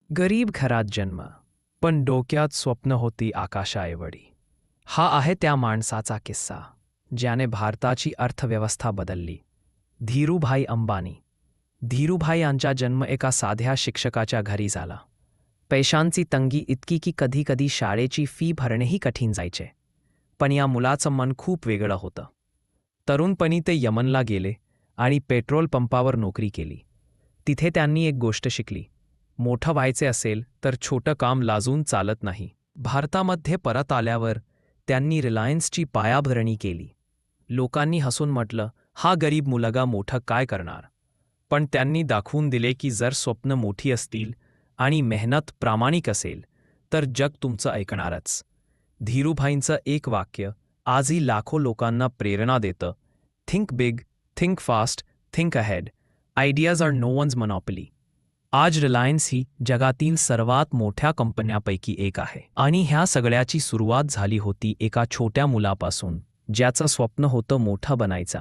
गरीब घरात जन्म, पण डोक्यात स्वप्न होती आकाशाएवढी. हा आहे त्या माणसाचा किस्सा ज्याने भारताची अर्थव्यवस्था बदलली. धीरूभाई अंबानी. धीरूभाई यांचा जन्म एका साध्या शिक्षकाच्या घरी झाला. पैशांची तंगी इतकी की कधी कधी शाळेची फी भरणेही कठीण जायचे. पण या मुलाचं मन खूप वेगळं होतं. तरुणपणी ते यमनला गेले आणि पेट्रोल पंपावर नोकरी केली. तिथे त्यांनी एक गोष्ट शिकली: मोठं व्हायचे असेल तर छोटं काम लाजून चालत नाही. भारतामध्ये परत आल्यावर त्यांनी रिलायन्सची पायाभरणी केली. लोकांनी हसून म्हटलं, हा गरीब मुलगा मोठं काय करणार? पण त्यांनी दाखवून दिले की जर स्वप्न मोठी असतील आणि मेहनत प्रामाणिक असेल तर जग तुमचं ऐकणारच. धीरूभाईंचं एक वाक्य आजही लाखो लोकांना प्रेरणा देतं: think big, think fast, think ahead. Ideas are no one's monopoly. आज रिलायन्स ही जगातील सर्वात मोठ्या कंपन्यांपैकी एक आहे. आणि ह्या सगळ्याची सुरुवात झाली होती एका छोट्या मुलापासून, ज्याचं स्वप्न होतं मोठं बनायचं.